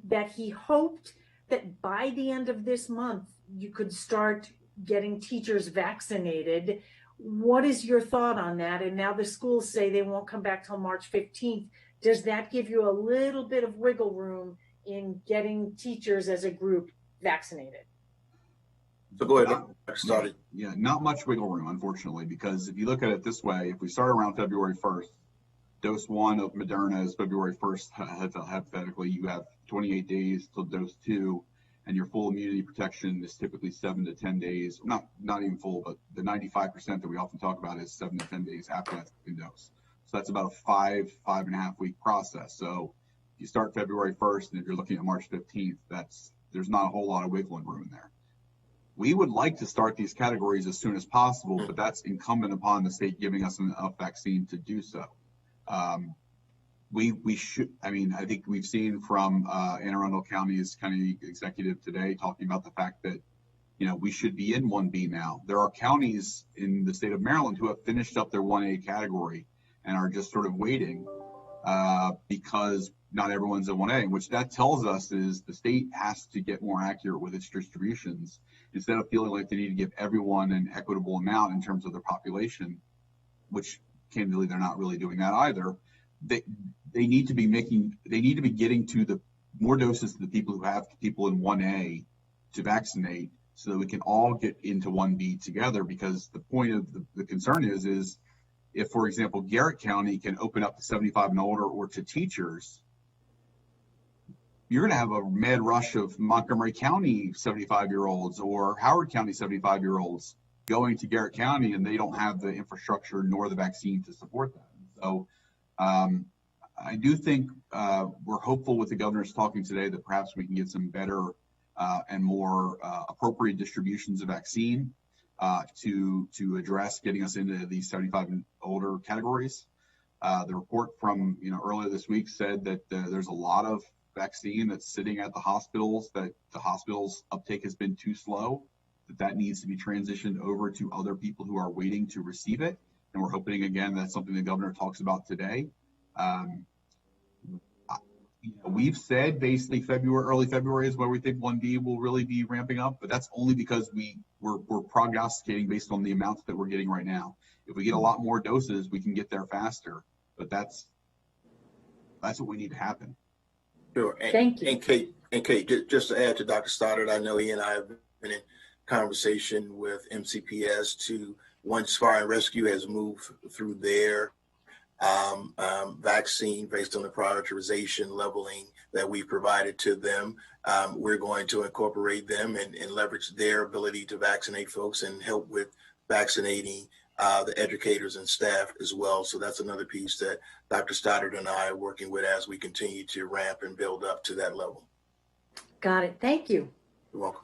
Speaker 6: that he hoped that by the end of this month, you could start getting teachers vaccinated. What is your thought on that? And now the schools say they won't come back till March 15th. Does that give you a little bit of wiggle room in getting teachers as a group vaccinated?
Speaker 3: So go ahead. Started.
Speaker 4: Yeah, not much wiggle room, unfortunately, because if you look at it this way, if we start around February 1st, dose 1 of Moderna is February 1st. Hypothetically, you have 28 days till dose 2, and your full immunity protection is typically 7 to 10 days. Not even full, but the 95% that we often talk about is 7 to 10 days after that second dose. So that's about a 5.5 week process. So if you start February 1st, and if you're looking at March 15th, there's not a whole lot of wiggling room in there. We would like to start these categories as soon as possible, but that's incumbent upon the state giving us enough vaccine to do so. We should, I think we've seen from Anne Arundel County's county executive today talking about the fact that, we should be in 1B now. There are counties in the state of Maryland who have finished up their 1A category and are just sort of waiting because not everyone's in 1A, which that tells us is the state has to get more accurate with its distributions instead of feeling like they need to give everyone an equitable amount in terms of their population, which candidly, they're not really doing that either. They need to be getting to the more doses to the people who have people in 1A to vaccinate so that we can all get into 1B together, because the point of the concern is if, for example, Garrett County can open up to 75 and older or to teachers, you're going to have a mad rush of Montgomery County 75-year-olds or Howard County 75-year-olds going to Garrett County, and they don't have the infrastructure nor the vaccine to support that. So I do think we're hopeful with the governor's talking today that perhaps we can get some better and more appropriate distributions of vaccine to address getting us into these 75 and older categories. The report from earlier this week said that there's a lot of vaccine that's sitting at the hospitals, that the hospitals' uptake has been too slow, that needs to be transitioned over to other people who are waiting to receive it. And we're hoping, again, that's something the governor talks about today. We've said basically early February is where we think 1B will really be ramping up, but that's only because we're prognosticating based on the amounts that we're getting right now. If we get a lot more doses, we can get there faster, but that's what we need to happen.
Speaker 3: Sure.
Speaker 6: Thank you.
Speaker 3: And Kate, just to add to Dr. Stoddard, I know he and I have been in conversation with MCPS to, once Fire and Rescue has moved through their vaccine based on the prioritization leveling that we provided to them, we're going to incorporate them and leverage their ability to vaccinate folks and help with vaccinating the educators and staff as well. So that's another piece that Dr. Stoddard and I are working with as we continue to ramp and build up to that level.
Speaker 6: Got it. Thank you.
Speaker 3: You're welcome.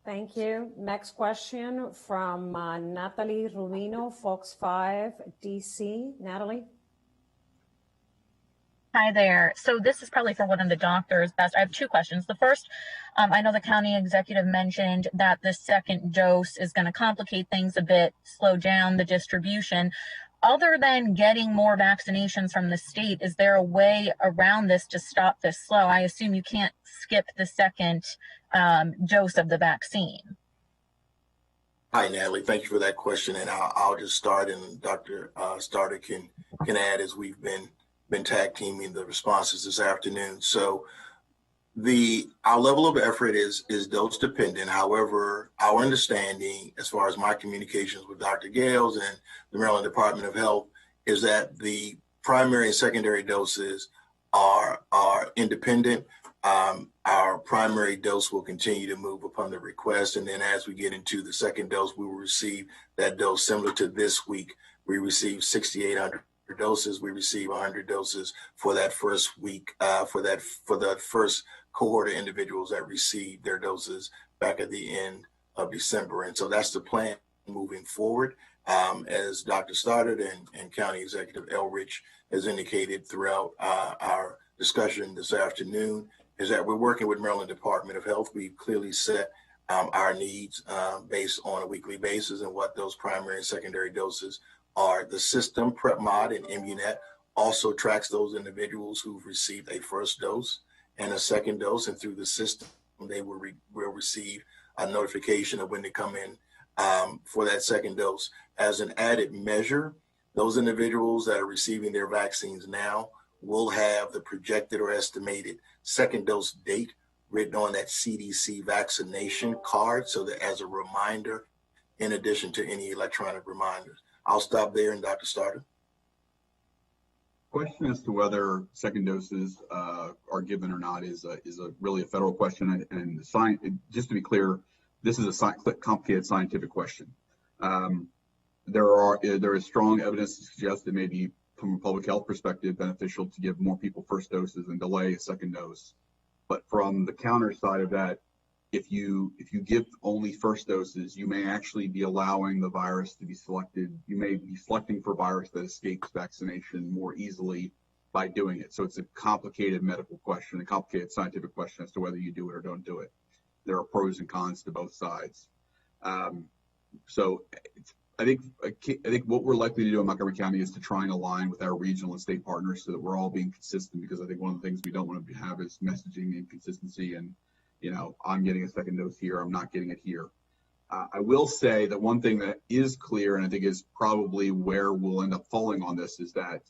Speaker 2: Thank you. Next question from Natalie Rubino, Fox 5, DC. Natalie?
Speaker 7: Hi there. So this is probably for one of the doctors best. I have two questions. The first, I know the county executive mentioned that the second dose is going to complicate things a bit, slow down the distribution. Other than getting more vaccinations from the state, is there a way around this to stop this slow? I assume you can't skip the second dose of the vaccine.
Speaker 3: Hi, Natalie. Thank you for that question. And I'll just start, and Dr. Starter can add as we've been tag teaming the responses this afternoon. So our level of effort is dose dependent. However, our understanding, as far as my communications with Dr. Gales and the Maryland Department of Health, is that the primary and secondary doses are independent. Our primary dose will continue to move upon the request. And then as we get into the second dose, we will receive that dose similar to this week. We received 6,800 doses. We receive 100 doses for that first week, for the first cohort of individuals that received their doses back at the end of December. And so that's the plan moving forward. As Dr. Stoddard and County Executive Elrich has indicated throughout our discussion this afternoon, is that we're working with Maryland Department of Health. We've clearly set our needs based on a weekly basis and what those primary and secondary doses are. The system, PrepMod and Immunet, also tracks those individuals who've received a first dose and a second dose, and through the system, they will receive a notification of when they come in for that second dose. As an added measure, those individuals that are receiving their vaccines now will have the projected or estimated second dose date written on that CDC vaccination card, so that as a reminder, in addition to any electronic reminders. I'll stop there, and Dr. Starter.
Speaker 4: Question as to whether second doses are given or not is really a federal question, and just to be clear, this is a complicated scientific question. There is strong evidence to suggest it may be, from a public health perspective, beneficial to give more people first doses and delay a second dose. But from the counter side of that, if you give only first doses, you may actually be allowing the virus to be selected. You may be selecting for virus that escapes vaccination more easily by doing it. So it's a complicated medical question, a complicated scientific question as to whether you do it or don't do it. There are pros and cons to both sides. So I think what we're likely to do in Montgomery County is to try and align with our regional and state partners so that we're all being consistent, because I think one of the things we don't want to have is messaging inconsistency and, I'm getting a second dose here, I'm not getting it here. I will say that one thing that is clear, and I think is probably where we'll end up falling on this, is that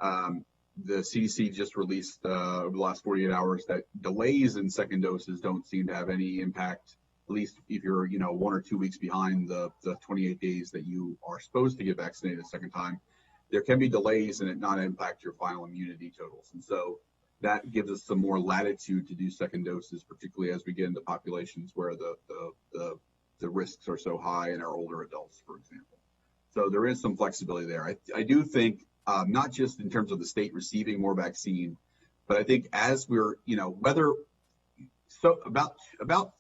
Speaker 4: the CDC just released over the last 48 hours that delays in second doses don't seem to have any impact, at least if you're 1 or 2 weeks behind the 28 days that you are supposed to get vaccinated a second time. There can be delays and it not impact your final immunity totals. And so that gives us some more latitude to do second doses, particularly as we get into populations where the risks are so high in our older adults, for example. So there is some flexibility there. I do think not just in terms of the state receiving more vaccine, but I think as we're, about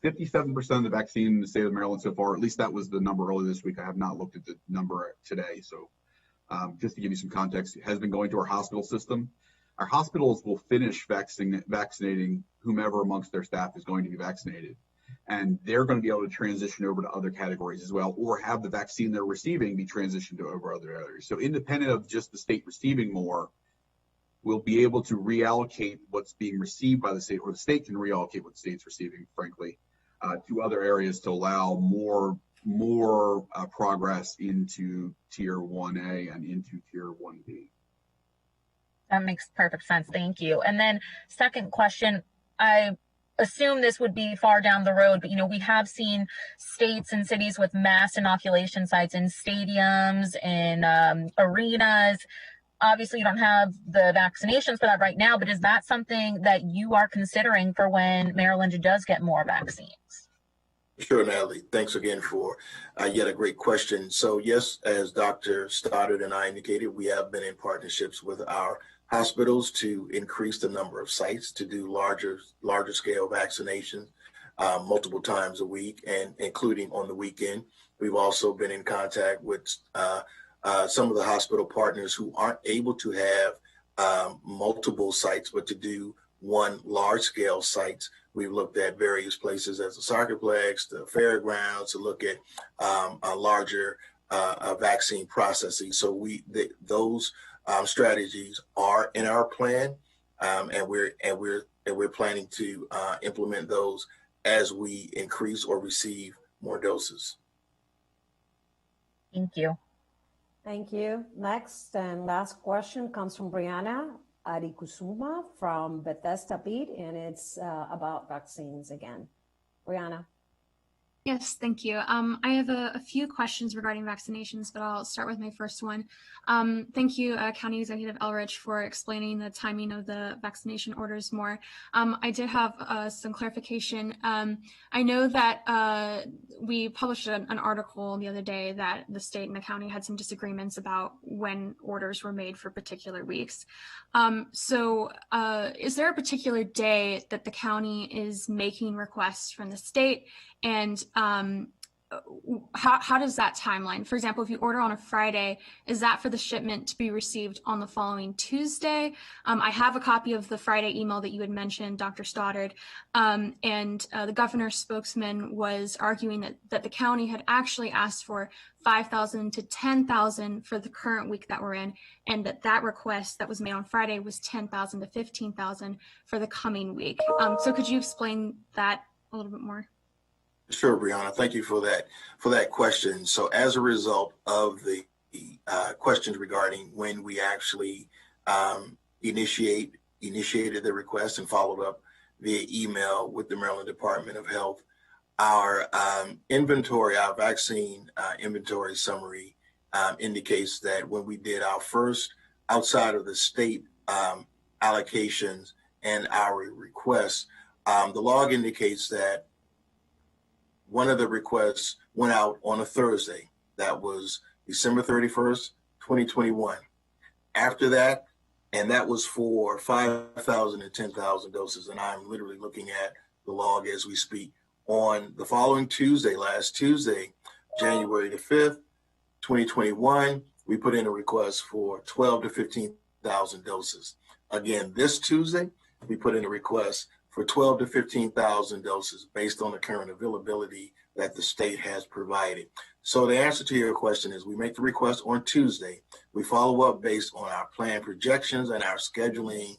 Speaker 4: 57% of the vaccine in the state of Maryland so far, at least that was the number earlier this week. I have not looked at the number today. So just to give you some context, it has been going to our hospital system. Our hospitals will finish vaccinating whomever amongst their staff is going to be vaccinated. And they're going to be able to transition over to other categories as well, or have the vaccine they're receiving be transitioned to over other areas. So independent of just the state receiving more, we'll be able to reallocate what's being received by the state, or the state can reallocate what the state's receiving, frankly, to other areas to allow more progress into Tier 1A and into Tier 1B.
Speaker 7: That makes perfect sense. Thank you. And then second question, I assume this would be far down the road, but we have seen states and cities with mass inoculation sites in stadiums, in arenas. Obviously, you don't have the vaccinations for that right now, but is that something that you are considering for when Maryland does get more vaccines?
Speaker 3: Sure, Natalie. Thanks again for yet a great question. So yes, as Dr. Stoddard and I indicated, we have been in partnerships with our hospitals to increase the number of sites to do larger scale vaccinations. multiple times a week, and including on the weekend. We've also been in contact with some of the hospital partners who aren't able to have multiple sites, but to do one large-scale sites. We've looked at various places as the Soccerplex, the fairgrounds, to look at a larger vaccine processing. So those strategies are in our plan, and we're planning to implement those as we increase or receive more doses.
Speaker 7: Thank you.
Speaker 2: Thank you. Next and last question comes from Brianna Adikusuma from Bethesda Beat, and it's about vaccines again. Brianna.
Speaker 8: Yes, thank you. I have a few questions regarding vaccinations, but I'll start with my first one. Thank you, County Executive Elrich, for explaining the timing of the vaccination orders more. I did have some clarification. I know that we published an article the other day that the state and the county had some disagreements about when orders were made for particular weeks. So is there a particular day that the county is making requests from the state? And how does that timeline? For example, if you order on a Friday, is that for the shipment to be received on the following Tuesday? I have a copy of the Friday email that you had mentioned, Dr. Stoddard, and the governor's spokesman was arguing that the county had actually asked for 5,000 to 10,000 for the current week that we're in, and that request that was made on Friday was 10,000 to 15,000 for the coming week. So could you explain that a little bit more?
Speaker 3: Sure, Brianna. Thank you for that question. So as a result of the questions regarding when we actually initiated the request and followed up via email with the Maryland Department of Health, our vaccine inventory summary indicates that when we did our first outside of the state allocations and our requests, the log indicates that one of the requests went out on a Thursday. That was December 31st, 2021. After that, and that was for 5,000 and 10,000 doses. And I'm literally looking at the log as we speak. On the following Tuesday, last Tuesday, January the 5th, 2021, we put in a request for 12 to 15,000 doses. Again, this Tuesday, we put in a request for 12 to 15,000 doses based on the current availability that the state has provided. So the answer to your question is we make the request on Tuesday. We follow up based on our plan projections and our scheduling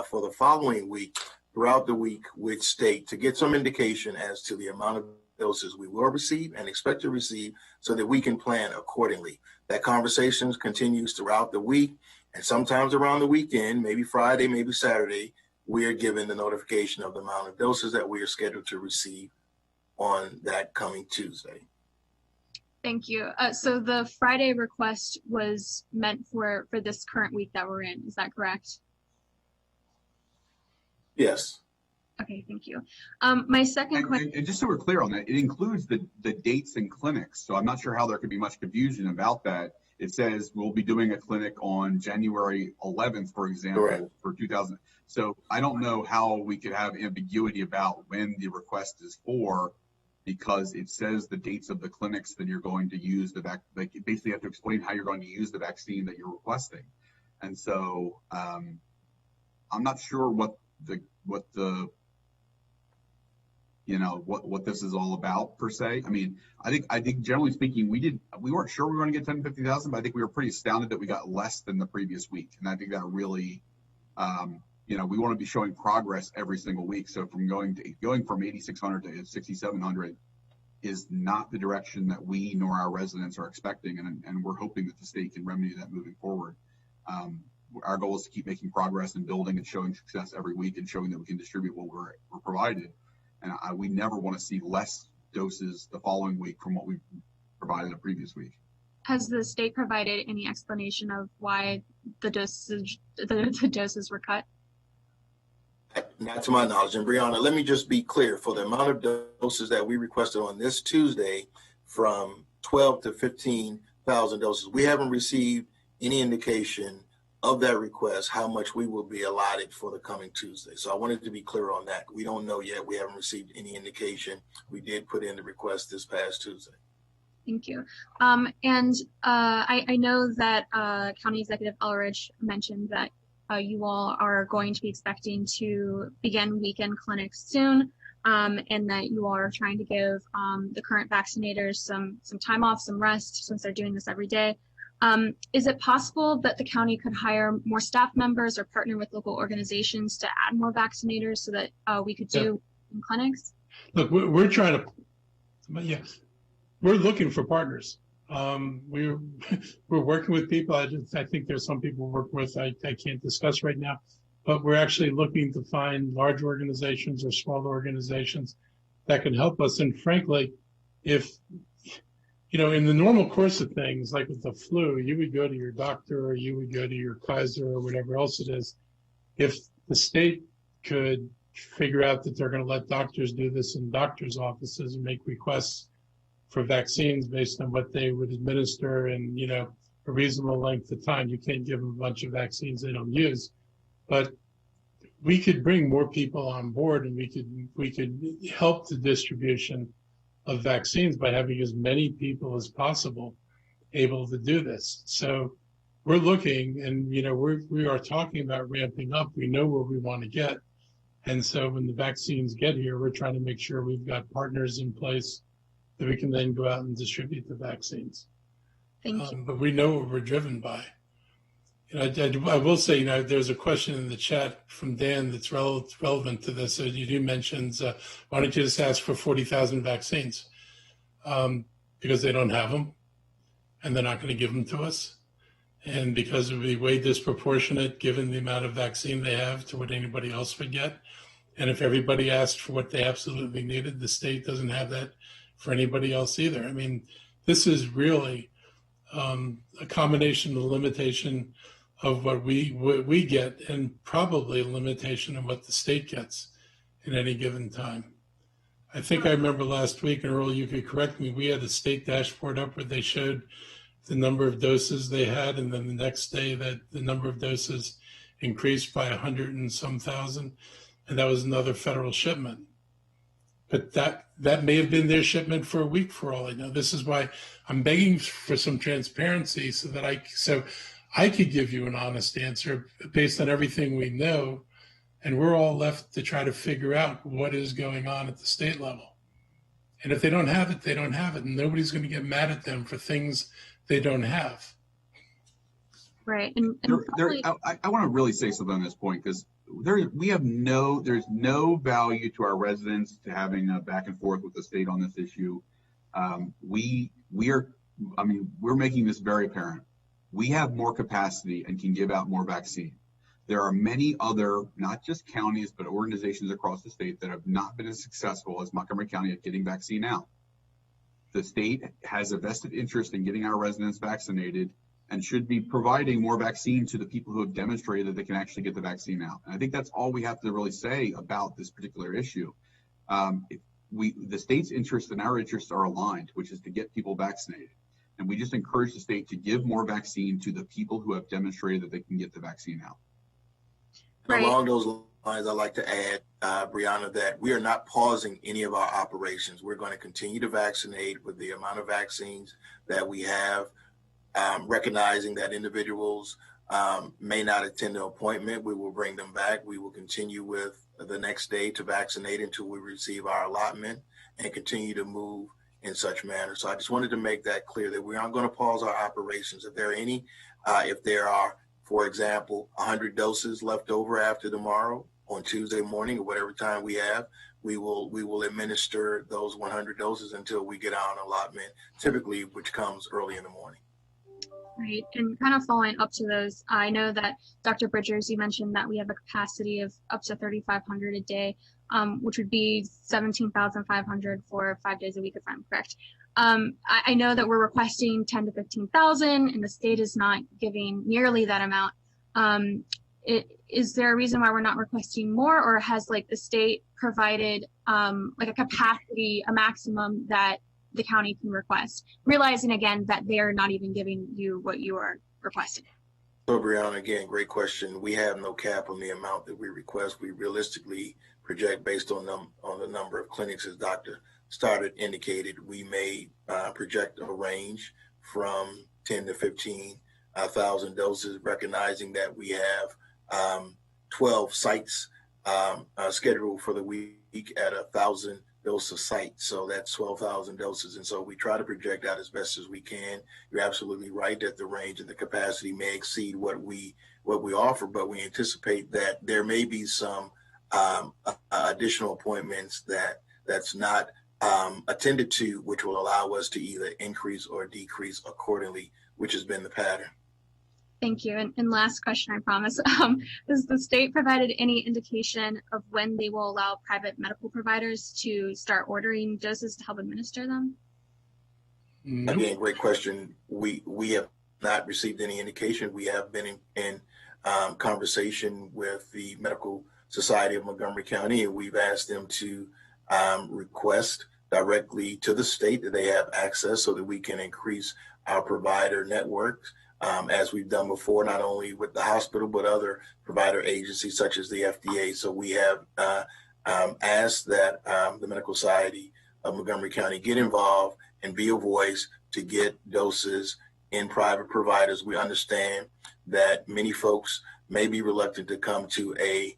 Speaker 3: for the following week, throughout the week with state, to get some indication as to the amount of doses we will receive and expect to receive so that we can plan accordingly. That conversation continues throughout the week, and sometimes around the weekend, maybe Friday, maybe Saturday, we are given the notification of the amount of doses that we are scheduled to receive on that coming Tuesday.
Speaker 8: Thank you. So the Friday request was meant for this current week that we're in. Is that correct?
Speaker 3: Yes.
Speaker 8: Okay, thank you. My second question.
Speaker 4: And just so we're clear on that, it includes the dates and clinics. So I'm not sure how there could be much confusion about that. It says we'll be doing a clinic on January 11th, for example, correct, for 2000. So I don't know how we could have ambiguity about when the request is for, because it says the dates of the clinics that you're going to use like you basically have to explain how you're going to use the vaccine that you're requesting. And so I'm not sure what this is all about per se. I mean, I think generally speaking, we weren't sure we were going to get 10 to 50,000, but I think we were pretty astounded that we got less than the previous week. And I think that really, we want to be showing progress every single week. So from going from 8,600 to 6,700 is not the direction that we nor our residents are expecting. And we're hoping that the state can remedy that moving forward. Our goal is to keep making progress and building and showing success every week and showing that we can distribute what we're provided. And we never want to see less doses the following week from what we provided the previous week.
Speaker 8: Has the state provided any explanation of why the doses were cut?
Speaker 3: Not to my knowledge. And Brianna, let me just be clear. For the amount of doses that we requested on this Tuesday, from 12 to 15,000 doses, we haven't received any indication of that request, how much we will be allotted for the coming Tuesday. So I wanted to be clear on that. We don't know yet. We haven't received any indication. We did put in the request this past Tuesday.
Speaker 8: Thank you. I know that County Executive Elridge mentioned that you all are going to be expecting to begin weekend clinics soon, and that you are trying to give the current vaccinators some time off, some rest, since they're doing this every day. Is it possible that the county could hire more staff members or partner with local organizations to add more vaccinators so that we could do clinics?
Speaker 1: Look, we're trying to, yes, we're looking for partners. We're working with people. I think there's some people we work with I can't discuss right now, but we're actually looking to find large organizations or small organizations that can help us. And frankly, if in the normal course of things, like with the flu, you would go to your doctor or you would go to your Kaiser or whatever else it is. If the state could figure out that they're going to let doctors do this in doctors' offices and make requests for vaccines based on what they would administer in, a reasonable length of time, you can't give them a bunch of vaccines they don't use. But we could bring more people on board, and we could help the distribution of vaccines by having as many people as possible able to do this. So we're looking, and we are talking about ramping up. We know where we want to get, and so when the vaccines get here, we're trying to make sure we've got partners in place that we can then go out and distribute the vaccines.
Speaker 8: Thank you.
Speaker 1: But we know what we're driven by. I will say, there's a question in the chat from Dan that's relevant to this. So you do mentions, why don't you just ask for 40,000 vaccines? Because they don't have them, and they're not going to give them to us. And because it would be way disproportionate given the amount of vaccine they have to what anybody else would get. And if everybody asked for what they absolutely needed, the state doesn't have that for anybody else either. I mean, this is really a combination of the limitation of what we get, and probably a limitation of what the state gets in any given time. I think I remember last week, and Earl, you could correct me, we had a state dashboard up where they showed the number of doses they had, and then the next day that the number of doses increased by 100 and some thousand, and that was another federal shipment. But that may have been their shipment for a week, for all I know. This is why I'm begging for some transparency so that I could give you an honest answer based on everything we know, and we're all left to try to figure out what is going on at the state level. And if they don't have it, they don't have it, and nobody's going to get mad at them for things they don't have.
Speaker 8: Right.
Speaker 4: I want to really say something on this point, because there's no value to our residents to having a back and forth with the state on this issue. We're making this very apparent. We have more capacity and can give out more vaccine. There are many other, not just counties, but organizations across the state that have not been as successful as Montgomery County at getting vaccine out. The state has a vested interest in getting our residents vaccinated and should be providing more vaccine to the people who have demonstrated that they can actually get the vaccine out. And I think that's all we have to really say about this particular issue. The state's interests and our interests are aligned, which is to get people vaccinated. And we just encourage the state to give more vaccine to the people who have demonstrated that they can get the vaccine out.
Speaker 8: Right.
Speaker 3: Along those lines, I'd like to add, Brianna, that we are not pausing any of our operations. We're going to continue to vaccinate with the amount of vaccines that we have, recognizing that individuals may not attend the appointment. We will bring them back. We will continue with the next day to vaccinate until we receive our allotment and continue to move in such manner. So I just wanted to make that clear that we aren't going to pause our operations. If there are, for example, 100 doses left over after tomorrow on Tuesday morning or whatever time we have, we will administer those 100 doses until we get our allotment, typically, which comes early in the morning.
Speaker 8: Right. And kind of following up to those, I know that Dr. Bridgers, you mentioned that we have a capacity of up to 3,500 a day, which would be 17,500 for 5 days a week, if I'm correct. I know that we're requesting 10 to 15,000 and the state is not giving nearly that amount. Is there a reason why we're not requesting more, or has the state provided a capacity, a maximum that the county can request, realizing again that they are not even giving you what you are requesting?
Speaker 3: So, Brianna, again, great question. We have no cap on the amount that we request. We realistically project based on the number of clinics, as Dr. Stoddard indicated. We may project a range from 10 to 15,000 doses, recognizing that we have 12 sites scheduled for the week at 1,000 dose a site. So that's 12,000 doses. And so we try to project out as best as we can. You're absolutely right that the range and the capacity may exceed what we offer, but we anticipate that there may be some additional appointments that's not attended to, which will allow us to either increase or decrease accordingly, which has been the pattern.
Speaker 8: Thank you. And last question, I promise. Has the state provided any indication of when they will allow private medical providers to start ordering doses to help administer them?
Speaker 1: Nope.
Speaker 3: Again, great question. We have not received any indication. We have been in conversation with the Medical Society of Montgomery County, and we've asked them to request directly to the state that they have access so that we can increase our provider networks. As we've done before, not only with the hospital, but other provider agencies such as the FDA. So we have asked that the Medical Society of Montgomery County get involved and be a voice to get doses in private providers. We understand that many folks may be reluctant to come to a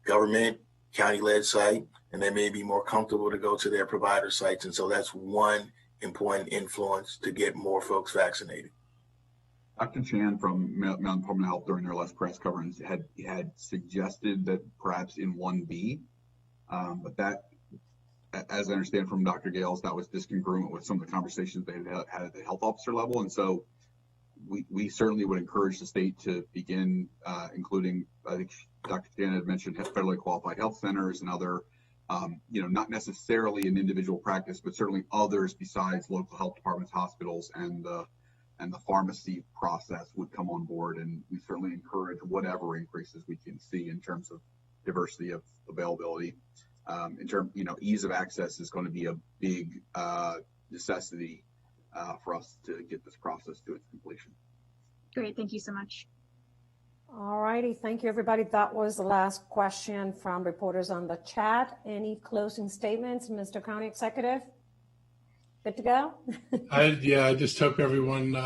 Speaker 3: government county-led site, and they may be more comfortable to go to their provider sites. And so that's one important influence to get more folks vaccinated.
Speaker 4: Dr. Chan from Mountain Public Health during their last press conference had suggested that perhaps in 1B, but that, as I understand from Dr. Gales, that was discongruent with some of the conversations they had at the health officer level. And so we certainly would encourage the state to begin including, I think Dr. Chan had mentioned federally qualified health centers and other, not necessarily an individual practice, but certainly others besides local health departments, hospitals, and the pharmacy process would come on board. And we certainly encourage whatever increases we can see in terms of diversity of availability. In terms, ease of access is going to be a big necessity for us to get this process to its completion.
Speaker 8: Great, thank you so much.
Speaker 2: All righty, thank you, everybody. That was the last question from reporters on the chat. Any closing statements, Mr. County Executive? Good to go?
Speaker 1: I just hope everyone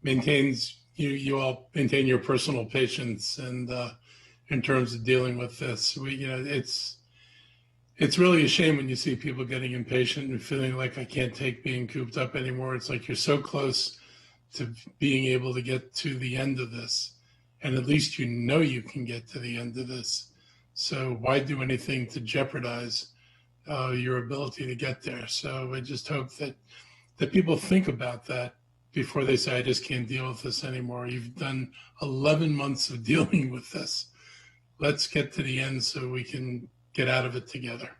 Speaker 1: maintains, you all maintain your personal patience and in terms of dealing with this. It's really a shame when you see people getting impatient and feeling like I can't take being cooped up anymore. It's like you're so close to being able to get to the end of this, and at least you can get to the end of this. So why do anything to jeopardize your ability to get there? So I just hope that people think about that before they say, I just can't deal with this anymore. You've done 11 months of dealing with this. Let's get to the end so we can get out of it together.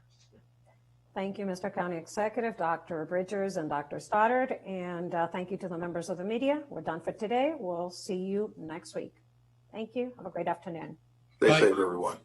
Speaker 2: Thank you, Mr. County Executive, Dr. Bridgers and Dr. Stoddard, and thank you to the members of the media. We're done for today. We'll see you next week. Thank you. Have a great afternoon.
Speaker 3: Stay
Speaker 1: Bye.
Speaker 3: safe, everyone.